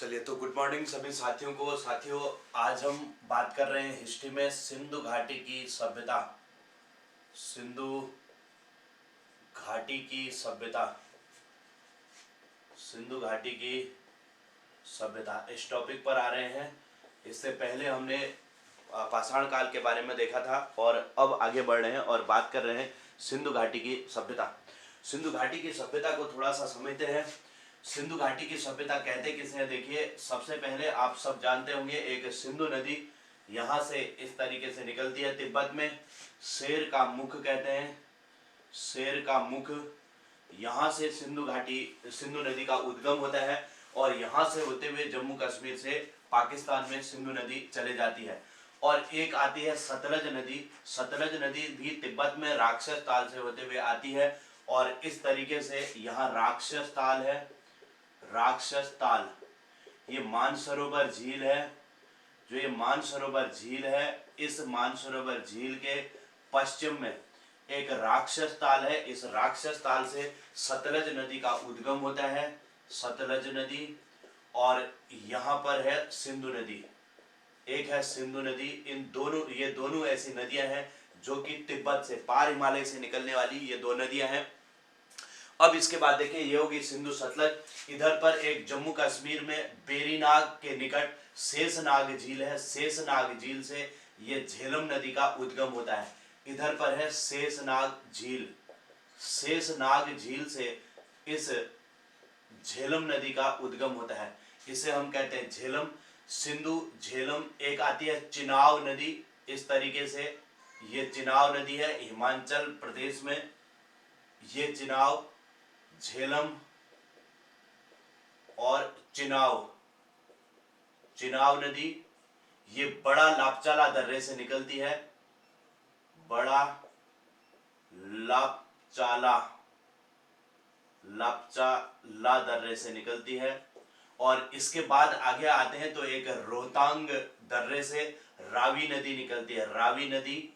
चलिए तो good morning सभी साथियों को। साथियों, आज हम बात कर रहे हैं हिस्ट्री में सिंधु घाटी की सभ्यता। सिंधु घाटी की सभ्यता। सिंधु घाटी की सभ्यता इस टॉपिक पर आ रहे हैं। इससे पहले हमने पाषाण काल के बारे में देखा था और अब आगे बढ़ रहे हैं और बात कर रहे हैं सिंधु घाटी की सभ्यता। सिंधु घाटी की सभ्यता को थोड़ा सा समझते हैं। सिंधु घाटी की सभ्यता कहते किसे हैं? देखिए, सबसे पहले आप सब जानते होंगे एक सिंधु नदी यहाँ से इस तरीके से निकलती है तिब्बत में। शेर का मुख कहते हैं, शेर का मुख। यहाँ से सिंधु नदी का उद्गम होता है और यहाँ से होते हुए जम्मू कश्मीर से पाकिस्तान में सिंधु नदी चले जाती है। और एक आती है सतलज नदी। सतलज नदी भी तिब्बत में राक्षस ताल से होते हुए आती है और इस तरीके से यहाँ राक्षस ताल है। राक्षस ताल, ये मानसरोवर झील है। जो ये मानसरोवर झील है, इस मानसरोवर झील के पश्चिम में एक राक्षस ताल है। इस राक्षस ताल से सतलज नदी का उद्गम होता है, सतलज नदी। और यहाँ पर है सिंधु नदी। एक है सिंधु नदी। ये दोनों ऐसी नदियां हैं जो कि तिब्बत से, पार हिमालय से निकलने वाली ये दो नदियां हैं। अब इसके बाद देखिए, ये होगी सिंधु सतलज। इधर पर एक जम्मू कश्मीर में बेरीनाग के निकट शेषनाग झील है। शेषनाग झील से ये झेलम नदी का उद्गम होता है। इधर पर है शेषनाग झील। शेषनाग झील से इस झेलम नदी का उद्गम होता है। इसे हम कहते हैं झेलम। सिंधु झेलम। एक आती है चिनाब नदी। इस तरीके से ये चिनाब नदी है हिमाचल प्रदेश में। ये चिनाब, झेलम और चिनाब नदी ये बड़ा लापचाला दर्रे से निकलती है। बड़ा लापचाला दर्रे से निकलती है। और इसके बाद आगे आते हैं तो एक रोहतांग दर्रे से रावी नदी निकलती है। रावी नदी,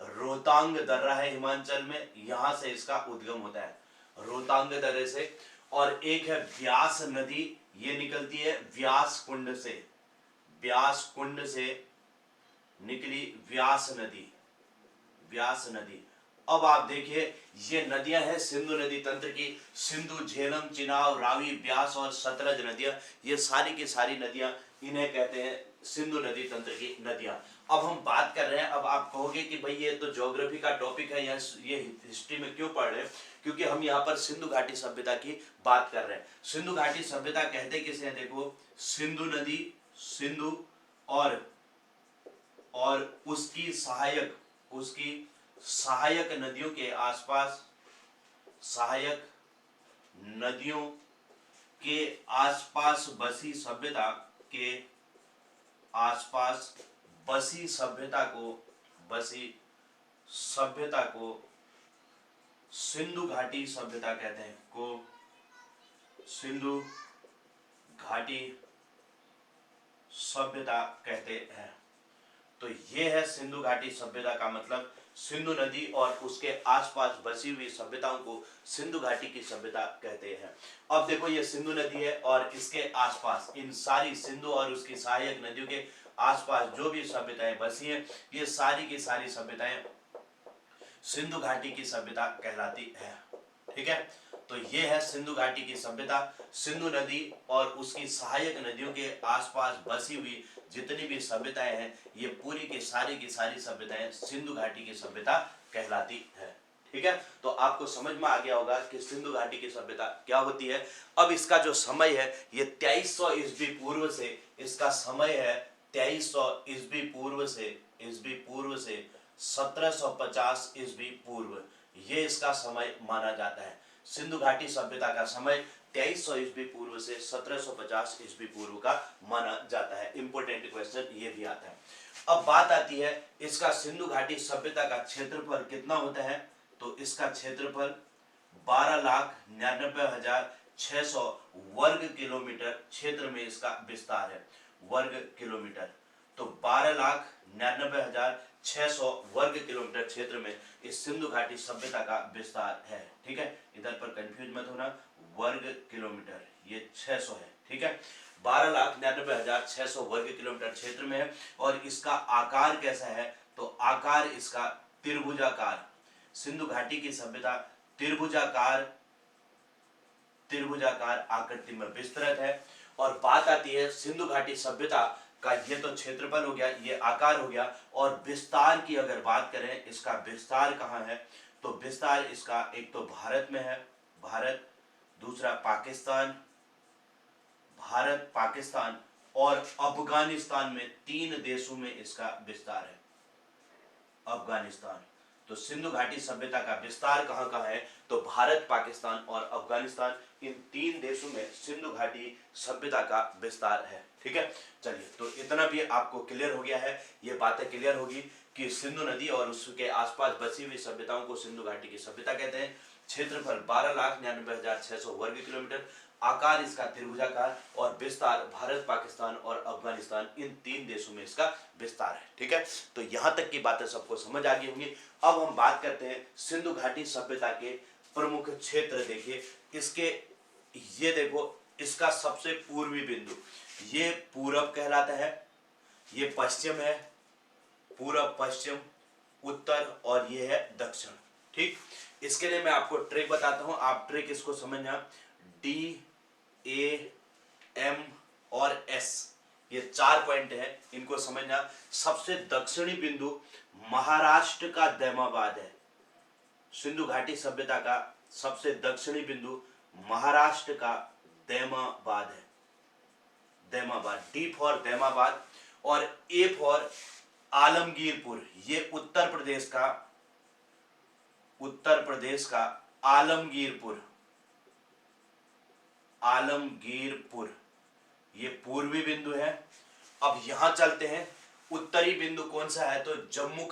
रोहतांग दर्रा है हिमाचल में, यहां से इसका उद्गम होता है, रोहतांग दर्रे से। और एक है व्यास नदी, ये निकलती है व्यास कुंड से। व्यास कुंड से निकली व्यास नदी। व्यास नदी। अब आप देखिए, ये नदियां हैं सिंधु नदी तंत्र की। सिंधु, झेलम, चिनाब, रावी, व्यास और सतलज नदियां, ये सारी की सारी नदियां, इन्हें कहते हैं सिंधु नदी तंत्र की नदियां। अब हम बात कर रहे हैं। अब आप कहोगे कि भाई ये तो ज्योग्राफी का टॉपिक है, ये हिस्ट्री में क्यों पढ़ रहे हैं? क्योंकि हम यहाँ पर सिंधु घाटी सभ्यता की बात कर रहे हैं। सिंधु घाटी सभ्यता कहते किसे हैं? देखो, सिंधु नदी, सिंधु और उसकी सहायक नदियों के आसपास, सहायक नदियों के आसपास बसी सभ्यता के आसपास बसी सभ्यता को सिंधु घाटी सभ्यता कहते हैं। को सिंधु घाटी सभ्यता कहते हैं। तो ये है सिंधु घाटी सभ्यता का मतलब। सिंधु नदी और उसके आसपास बसी हुई सभ्यताओं को सिंधु घाटी की सभ्यता कहते हैं। अब देखो, ये सिंधु नदी है और इसके आसपास इन सारी सिंधु और उसकी सहायक नदियों के आसपास जो भी सभ्यताएं बसी हैं, ये सारी की सारी सभ्यताएं सिंधु घाटी की सभ्यता कहलाती है। ठीक है, तो ये है सिंधु घाटी की सभ्यता। सिंधु नदी और उसकी सहायक नदियों के आसपास बसी हुई जितनी भी सभ्यताएं हैं, ये पूरी की सारी सभ्यताएं सिंधु घाटी की सभ्यता कहलाती है। ठीक है, तो आपको समझ में आ गया होगा कि सिंधु घाटी की सभ्यता क्या होती है। अब इसका जो समय है, ये 2300 ईस्वी पूर्व से, इसका समय है 2300 ईस्वी पूर्व से 1750 ईस्वी पूर्व, ये इसका समय माना जाता है। सिंधु घाटी सभ्यता का समय 2300 ईस्वी पूर्व से 1750 ईस्वी पूर्व का माना जाता है। इंपोर्टेंट क्वेश्चन ये भी आता है। अब बात आती है इसका सिंधु घाटी सभ्यता का क्षेत्रफल कितना होता है। तो इसका क्षेत्रफल 12,99,600 वर्ग किलोमीटर क्षेत्र में इसका विस्तार है। वर्ग किलोमीटर, तो 12,99,600 वर्ग किलोमीटर क्षेत्र में इस सिंधु घाटी सभ्यता का विस्तार है। ठीक है, इधर पर कंफ्यूज मत होना, वर्ग किलोमीटर ये 600 है। ठीक है, 12,99,600 वर्ग किलोमीटर क्षेत्र में है। और इसका आकार कैसा है, तो आकार इसका त्रिभुजाकार। सिंधु घाटी की सभ्यता त्रिभुजाकार आकृति में विस्तृत है। और बात आती है सिंधु घाटी सभ्यता का, ये तो क्षेत्रफल हो गया, ये आकार हो गया, और विस्तार की अगर बात करें, इसका विस्तार कहाँ है, तो विस्तार इसका एक तो भारत में है, भारत, दूसरा पाकिस्तान, और अफगानिस्तान में, 3 देशों में इसका विस्तार है। अफगानिस्तान, तो सिंधु घाटी सभ्यता का विस्तार कहाँ कहाँ है, तो भारत, पाकिस्तान और अफगानिस्तान, इन 3 देशों में सिंधु घाटी सभ्यता का विस्तार है। ठीक है, चलिए, तो इतना भी आपको क्लियर हो गया है, ये बातें क्लियर होगी कि सिंधु नदी और उसके आसपास बसी हुई सभ्यताओं को सिंधु घाटी की सभ्यता कहते हैं। क्षेत्रफल 12,99,600 वर्ग किलोमीटर, आकार इसका त्रिभुजाकार, और विस्तार भारत, पाकिस्तान और अफगानिस्तान, इन 3 देशों में इसका विस्तार है। ठीक है, तो यहां तक की बातें सबको समझ आ गई होंगी। अब हम बात करते हैं सिंधु घाटी सभ्यता के प्रमुख क्षेत्र। देखिए इसके, ये देखो, इसका सबसे पूर्वी बिंदु ये पूरब कहलाता है, ये पश्चिम है, पूरब, पश्चिम, उत्तर, और ये है दक्षिण। ठीक, इसके लिए मैं आपको ट्रिक बताता हूं, आप ट्रिक इसको समझना। डी, ए, एम और एस, ये 4 पॉइंट है, इनको समझना। सबसे दक्षिणी बिंदु महाराष्ट्र का दैमाबाद है। सिंधु घाटी सभ्यता का सबसे दक्षिणी बिंदु महाराष्ट्र का दैमाबाद है, दैमाबाद, डी फॉर दैमाबाद, और ए फॉर आलमगीरपुर, ये उत्तर प्रदेश का आलमगीरपुर, ये पूर्वी बिंदु है। अब यहां चलते हैं, उत्तरी बिंदु कौन सा है, तो जम्मू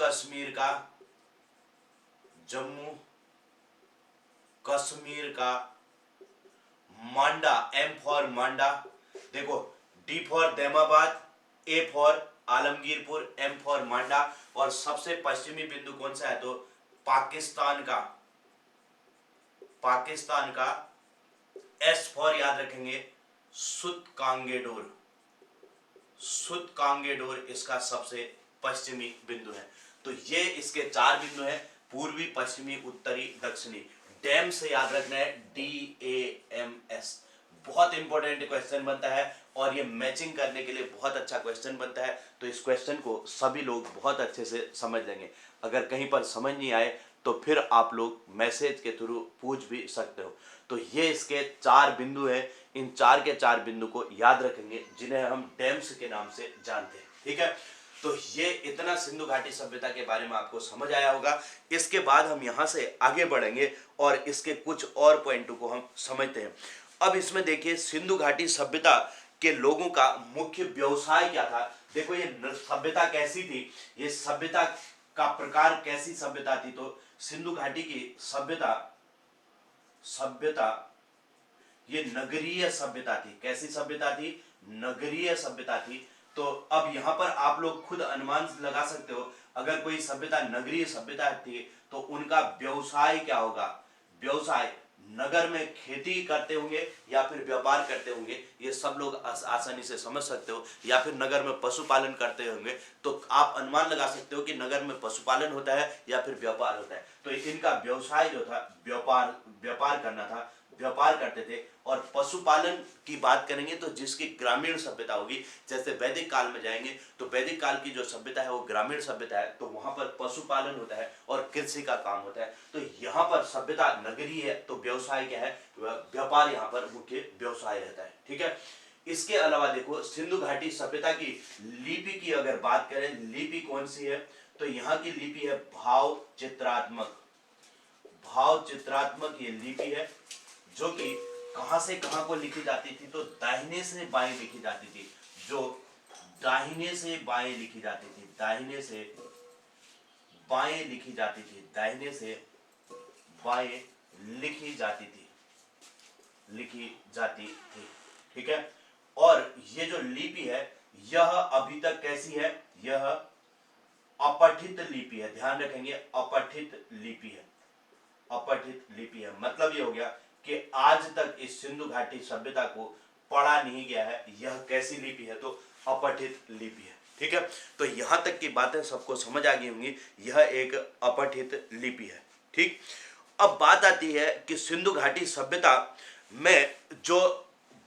कश्मीर का मांडा, एम फॉर मांडा। देखो, D for Daimabad, A for Alamgirpur, M for Manda, और सबसे पश्चिमी बिंदु कौन सा है, तो पाकिस्तान का एस फॉर याद रखेंगे सुतकांगेडोर इसका सबसे पश्चिमी बिंदु है। तो ये इसके 4 बिंदु हैं, पूर्वी, पश्चिमी, उत्तरी, दक्षिणी। डैम से याद रखना है DAMS, बहुत इंपॉर्टेंट क्वेश्चन बनता है, और ये मैचिंग करने के लिए बहुत अच्छा क्वेश्चन बनता है। तो इस क्वेश्चन को सभी लोग बहुत अच्छे से समझ लेंगे। अगर कहीं पर समझ नहीं आए तो फिर आप लोग मैसेज के थ्रू पूछ भी सकते हो। तो ये इसके 4 बिंदु हैं, इन 4 के 4 बिंदु को याद रखेंगे, जिन्हें हम डैम्स के नाम से जानते हैं। ठीक है, तो ये इतना सिंधु घाटी सभ्यता के बारे में आपको समझ आया होगा। इसके बाद हम यहाँ से आगे बढ़ेंगे और इसके कुछ और पॉइंटों को हम समझते हैं। अब इसमें देखिए, सिंधु घाटी सभ्यता के लोगों का मुख्य व्यवसाय क्या था। देखो, ये सभ्यता कैसी थी, ये सभ्यता का प्रकार कैसी सभ्यता थी, तो सिंधु घाटी की सभ्यता ये नगरीय सभ्यता थी। कैसी सभ्यता थी, नगरीय सभ्यता थी। तो अब यहाँ पर आप लोग खुद अनुमान लगा सकते हो, अगर कोई सभ्यता नगरीय सभ्यता थी तो उनका व्यवसाय क्या होगा। व्यवसाय, नगर में खेती करते होंगे या फिर व्यापार करते होंगे, ये सब लोग आसानी से समझ सकते हो, या फिर नगर में पशुपालन करते होंगे। तो आप अनुमान लगा सकते हो कि नगर में पशुपालन होता है या फिर व्यापार होता है। तो इनका व्यवसाय जो था, व्यापार करना था, व्यापार करते थे। और पशुपालन की बात करेंगे तो जिसकी ग्रामीण सभ्यता होगी, जैसे वैदिक काल में जाएंगे तो वैदिक काल की जो सभ्यता है वो ग्रामीण सभ्यता है, तो वहां पर पशुपालन होता है और कृषि का काम होता है। तो यहाँ पर सभ्यता नगरीय है, तो व्यवसाय क्या है, व्यापार यहाँ पर मुख्य व्यवसाय रहता है। ठीक है, इसके अलावा देखो, सिंधु घाटी सभ्यता की लिपि की अगर बात करें, लिपि कौन सी है, तो यहाँ की लिपि है भाव चित्रात्मक ये लिपि है, जो कि कहां से कहां को लिखी जाती थी, तो दाहिने से बाएं लिखी जाती थी। जो दाहिने से बाएं लिखी जाती थी, दाहिने से बाएं लिखी जाती थी, दाहिने से बाएं लिखी जाती थी। ठीक है, और ये जो लिपि है यह अभी तक कैसी है, यह अपठित लिपि है। ध्यान रखेंगे, अपठित लिपि है, अपठित लिपि है। मतलब ये हो गया कि आज तक इस सिंधु घाटी सभ्यता को पढ़ा नहीं गया है यह कैसी लिपि है, तो अपठित लिपि है। ठीक है, तो यहां तक की बातें सबको समझ आ गई होंगी, यह एक अपठित लिपि है। ठीक, अब बात आती है कि सिंधु घाटी सभ्यता में जो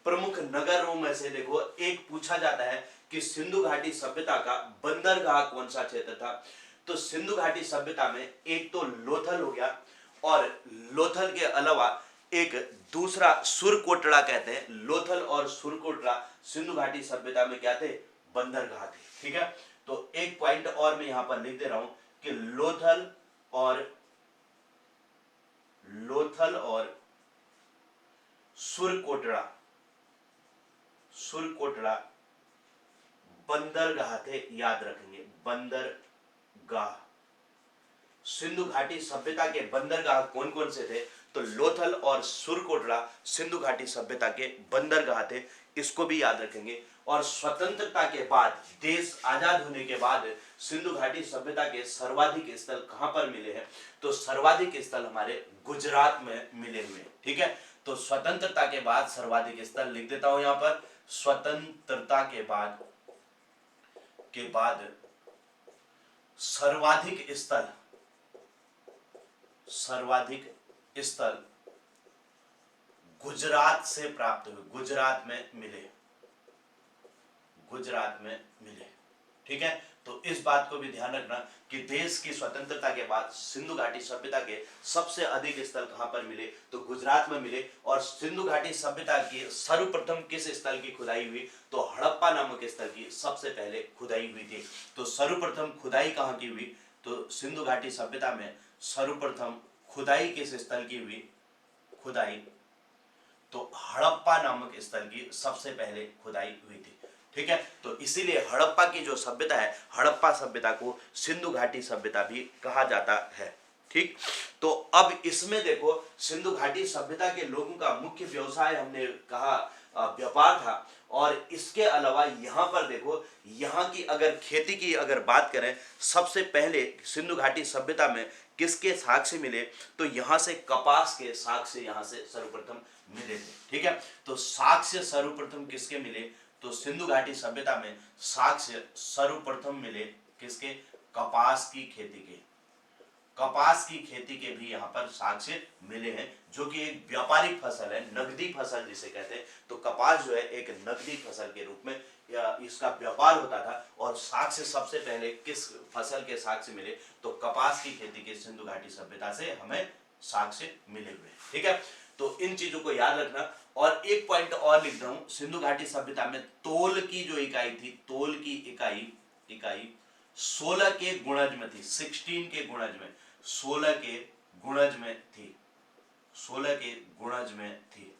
प्रमुख नगरों में से देखो एक पूछा जाता है कि सिंधु घाटी सभ्यता का बंदरगाह कौन सा क्षेत्र था। तो सिंधु घाटी सभ्यता में एक तो लोथल हो गया, और लोथल के अलावा एक दूसरा सुरकोटड़ा कहते हैं। लोथल और सुरकोटड़ा सिंधु घाटी सभ्यता में क्या थे, बंदरगाह थे। ठीक है, तो एक पॉइंट और मैं यहां पर लिख दे रहा हूं कि लोथल और सुरकोटड़ा बंदरगाह थे, याद रखेंगे, बंदरगाह। सिंधु घाटी सभ्यता के बंदरगाह कौन कौन से थे, तो लोथल और सुरकोटड़ा सिंधु घाटी सभ्यता के बंदरगाह थे, इसको भी याद रखेंगे। और स्वतंत्रता के बाद, देश आजाद होने के बाद सिंधु घाटी सभ्यता के सर्वाधिक स्थल कहां पर मिले हैं, तो सर्वाधिक स्थल हमारे गुजरात में मिले हुए। ठीक है, तो स्वतंत्रता के बाद सर्वाधिक स्थल लिख देता हूं यहां पर, स्वतंत्रता के बाद सर्वाधिक स्थल गुजरात से प्राप्त हुए, गुजरात में मिले। ठीक है, तो इस बात को भी ध्यान रखना कि देश की स्वतंत्रता के बाद सिंधु घाटी सभ्यता के सबसे अधिक स्थल कहां पर मिले, तो गुजरात में मिले। और सिंधु घाटी सभ्यता की सर्वप्रथम किस स्थल की खुदाई हुई, तो हड़प्पा नामक स्थल की सबसे पहले खुदाई हुई थी। तो सर्वप्रथम खुदाई कहां की हुई, तो सिंधु घाटी सभ्यता में सर्वप्रथम खुदाई किस स्थल की हुई, खुदाई तो हड़प्पा नामक स्थल की सबसे पहले खुदाई हुई थी। ठीक है, तो इसीलिए हड़प्पा की जो सभ्यता है, हड़प्पा सभ्यता को सिंधु घाटी सभ्यता भी कहा जाता है। ठीक, तो अब इसमें देखो सिंधु घाटी सभ्यता के लोगों का मुख्य व्यवसाय हमने कहा व्यापार था। और इसके अलावा यहाँ पर देखो, यहाँ की अगर खेती की अगर बात करें, सबसे पहले सिंधु घाटी सभ्यता में किसके साक्ष्य मिले, तो यहाँ से कपास के साक्ष्य यहाँ से सर्वप्रथम मिले थे। ठीक है, तो साक्ष्य सर्वप्रथम किसके मिले, तो सिंधु घाटी सभ्यता में साक्ष्य सर्वप्रथम मिले किसके, कपास की खेती के। कपास की खेती के भी यहाँ पर साक्ष्य मिले हैं, जो कि एक व्यापारिक फसल है, नगदी फसल जिसे कहते हैं। तो कपास जो है एक नगदी फसल के रूप में इसका व्यापार होता था। और साक्ष्य सबसे पहले किस फसल के साक्ष्य मिले, तो कपास की खेती के सिंधु घाटी सभ्यता से हमें साक्ष्य मिले हुए। ठीक है, तो इन चीजों को याद रखना। और एक पॉइंट और लिख रहा हूं, सिंधु घाटी सभ्यता में तोल की जो इकाई थी, तोल की इकाई 16 के गुणज में थी, 16 के गुणज में, 16 के गुणज में थी, 16 के गुणज में थी।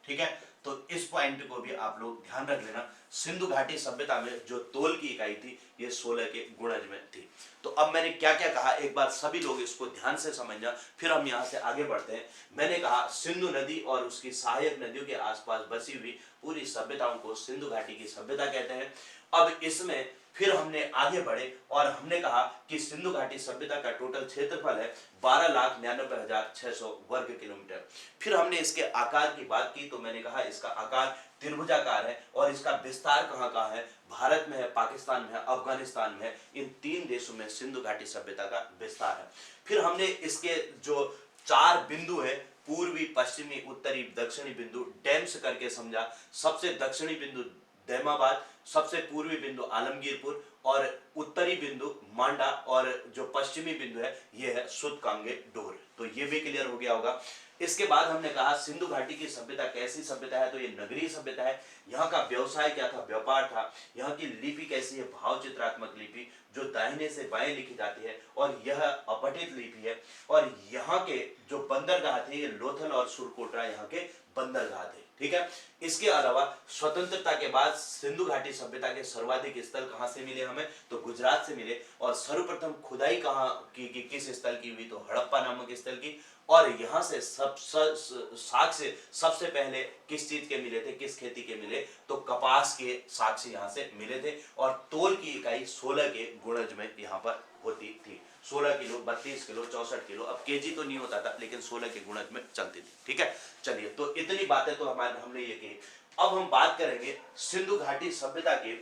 ठीक है, तो इस पॉइंट को भी आप लोग ध्यान रख लेना। सिंधु घाटी सभ्यता में जो तोल की इकाई थी, ये 16 के गुणज में थी। तो अब मैंने क्या क्या कहा, एक बार सभी लोग इसको ध्यान से समझना, फिर हम यहाँ से आगे बढ़ते हैं। मैंने कहा सिंधु नदी और उसकी सहायक नदियों के आसपास बसी हुई पूरी सभ्यताओं को सिंधु घाटी की सभ्यता कहते हैं। अब इसमें फिर हमने आगे बढ़े और हमने कहा कि सिंधु घाटी सभ्यता का टोटल क्षेत्रफल है 12,99,600 वर्ग किलोमीटर। फिर हमने इसके आकार की बात की, तो मैंने कहा इसका आकार त्रिभुजाकार है। और इसका विस्तार कहाँ कहाँ है, भारत में है, पाकिस्तान में है, अफगानिस्तान में है, इन 3 देशों में सिंधु घाटी सभ्यता का विस्तार है। फिर हमने इसके जो 4 बिंदु है, पूर्वी, पश्चिमी, उत्तरी, दक्षिणी बिंदु, डैम्स करके समझा। सबसे दक्षिणी बिंदु दैमाबाद, सबसे पूर्वी बिंदु आलमगीरपुर, और उत्तरी बिंदु मांडा, और जो पश्चिमी बिंदु है ये है सुदकांगे डोर। तो ये भी क्लियर हो गया होगा। इसके बाद हमने कहा सिंधु घाटी की सभ्यता कैसी सभ्यता है, तो ये नगरीय सभ्यता है। यहाँ का व्यवसाय क्या था, व्यापार था। यहाँ की लिपि कैसी है, भाव चित्रात्मक लिपि, जो दाहिने से बाएं लिखी जाती है, और यह अपठित लिपि है। और यहाँ के जो बंदरगाह थे, ये लोथल और सुरकोटड़ा यहाँ के बंदरगाह थे। ठीक है, इसके अलावा स्वतंत्रता के बाद सिंधु घाटी सभ्यता के सर्वाधिक स्थल कहां से मिले हमें, तो गुजरात से मिले। और सर्वप्रथम खुदाई कहां की, किस स्थल की हुई, तो हड़प्पा नामक स्थल की। और यहां से साक्ष्य सबसे पहले किस चीज के मिले थे, किस खेती के मिले, तो कपास के साक्ष्य यहां से मिले थे। और तोल की इकाई 16 के गुणज में यहां पर होती थी, 16 किलो, 32 किलो, 64 किलो। अब केजी तो नहीं होता था, लेकिन 16 के गुणज में चलती थी। ठीक है, चलिए, तो इतनी बातें तो हमने ये की। अब हम बात करेंगे सिंधु घाटी सभ्यता के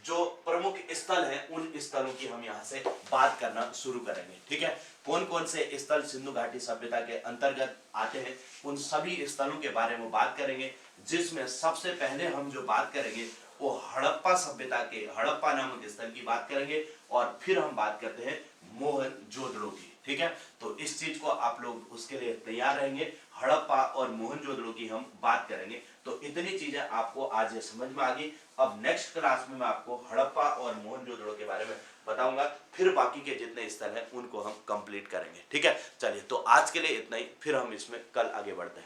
जो प्रमुख स्थल हैं, उन स्थलों की हम यहाँ से बात करना शुरू करेंगे। ठीक है, कौन कौन से स्थल सिंधु घाटी सभ्यता के अंतर्गत आते हैं, उन सभी स्थलों के बारे में बात करेंगे, जिसमें सबसे पहले हम जो बात करेंगे वो हड़प्पा सभ्यता के, हड़प्पा नामक स्थल की बात करेंगे, और फिर हम बात करते हैं मोहनजोदड़ो की। ठीक है, तो इस चीज को आप लोग उसके लिए तैयार रहेंगे। हड़प्पा और मोहनजोदड़ो की हम बात करेंगे। तो इतनी चीजें आपको आज ये समझ में आ गई। अब नेक्स्ट क्लास में मैं आपको हड़प्पा और मोहनजोदड़ो के बारे में बताऊंगा, फिर बाकी के जितने स्थल हैं उनको हम कंप्लीट करेंगे। ठीक है, चलिए, तो आज के लिए इतना ही, फिर हम इसमें कल आगे बढ़ते हैं।